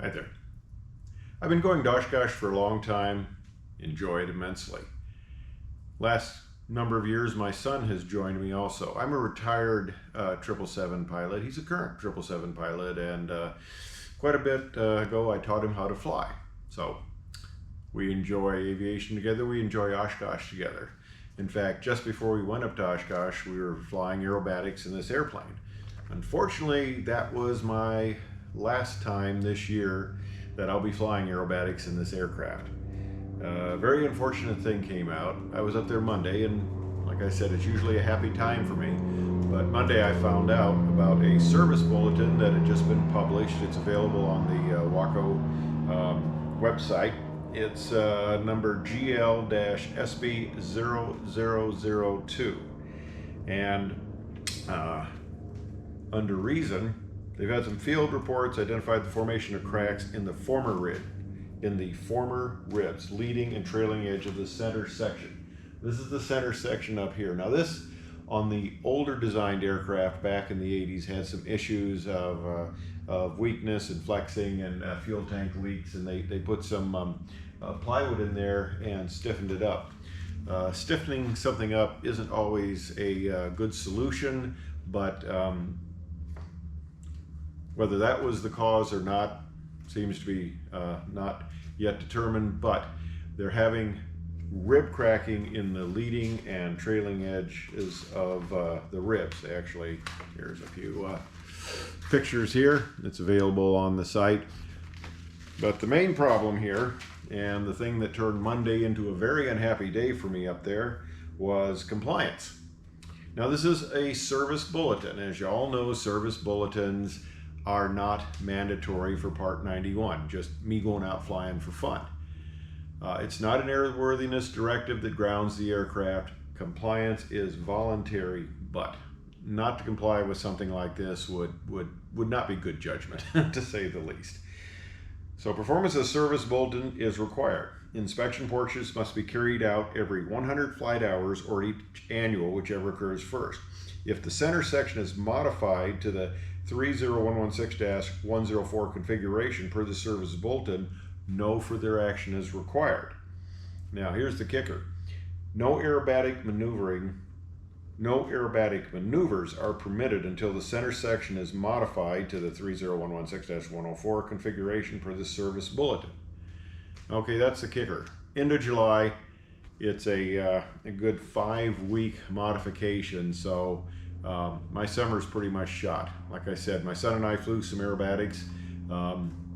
Hi there. I've been going Oshkosh for a long time, enjoy it immensely. Last number of years, my son has joined me also. I'm a retired 777 pilot. He's a current 777 pilot, and quite a bit ago I taught him how to fly. So we enjoy aviation together, we enjoy Oshkosh together. In fact, just before we went up to Oshkosh, we were flying aerobatics in this airplane. Unfortunately, that was my last time this year that I'll be flying aerobatics in this aircraft. A very unfortunate thing came out. I was up there Monday, and like I said, it's usually a happy time for me. But Monday I found out about a service bulletin that had just been published. It's available on the Waco website. It's number GL-SB0002. And under reason, they've had some field reports identified the formation of cracks in the former ribs, leading and trailing edge of the center section. This is the center section up here. Now this, on the older designed aircraft back in the 80s, had some issues of weakness and flexing and fuel tank leaks, and they put some plywood in there and stiffened it up. Stiffening something up isn't always a good solution, but whether that was the cause or not seems to be not yet determined, but they're having rib cracking in the leading and trailing edges of the ribs. Actually, here's a few pictures here. It's available on the site. But the main problem here, and the thing that turned Monday into a very unhappy day for me up there, was compliance. Now this is a service bulletin. As you all know, service bulletins are not mandatory for Part 91, just me going out flying for fun. It's not an airworthiness directive that grounds the aircraft. Compliance is voluntary, but not to comply with something like this would not be good judgment, to say the least. So performance of service bulletin is required. Inspection porches must be carried out every 100 flight hours or each annual, whichever occurs first. If the center section is modified to the 30116-104 configuration per the service bulletin, no further action is required. Now here's the kicker. No aerobatic maneuvers are permitted until the center section is modified to the 30116-104 configuration per the service bulletin. Okay, that's the kicker. End of July, it's a good 5-week modification, so my summer's pretty much shot. Like I said, my son and I flew some aerobatics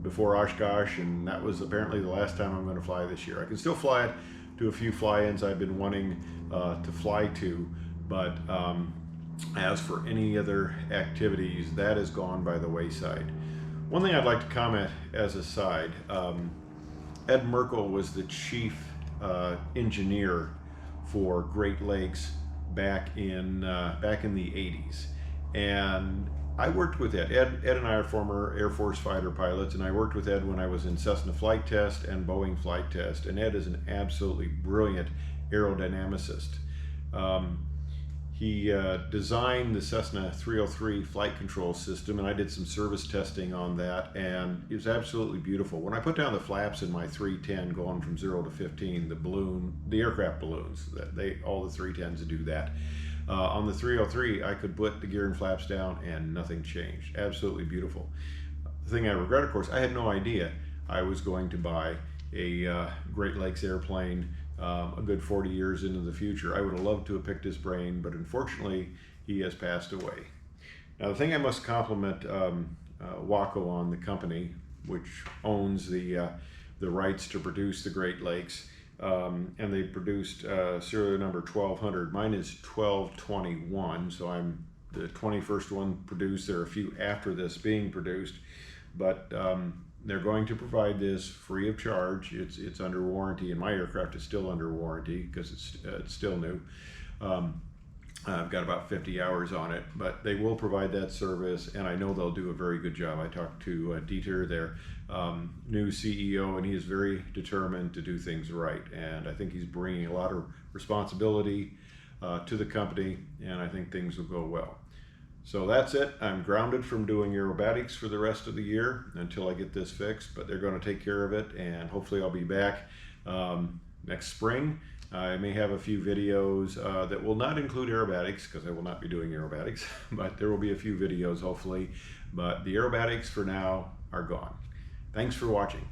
before Oshkosh, and that was apparently the last time I'm going to fly this year. I can still fly it to a few fly-ins I've been wanting to fly to, but as for any other activities, that has gone by the wayside. One thing I'd like to comment as a side, Ed Merkel was the chief engineer for Great Lakes back in the 80s, and I worked with Ed. Ed and I are former Air Force fighter pilots, and I worked with Ed when I was in Cessna flight test and Boeing flight test, and Ed is an absolutely brilliant aerodynamicist. He designed the Cessna 303 flight control system, and I did some service testing on that, and it was absolutely beautiful. When I put down the flaps in my 310 going from 0 to 15, the aircraft balloons, all the 310s do that. On the 303, I could put the gear and flaps down and nothing changed. Absolutely beautiful. The thing I regret, of course, I had no idea I was going to buy a Great Lakes airplane a good 40 years into the future. I would have loved to have picked his brain, but unfortunately he has passed away. Now the thing I must compliment Waco on, the company which owns the rights to produce the Great Lakes, and they produced serial number 1200. Mine is 1221, so I'm the 21st one produced. There are a few after this being produced, but they're going to provide this free of charge. It's under warranty, and my aircraft is still under warranty because it's still new. I've got about 50 hours on it, but they will provide that service, and I know they'll do a very good job. I talked to Dieter, their new CEO, and he is very determined to do things right, and I think he's bringing a lot of responsibility to the company, and I think things will go well. So that's it. I'm grounded from doing aerobatics for the rest of the year until I get this fixed, but they're going to take care of it, and hopefully I'll be back next spring. I may have a few videos that will not include aerobatics because I will not be doing aerobatics, but there will be a few videos hopefully. But the aerobatics for now are gone. Thanks for watching.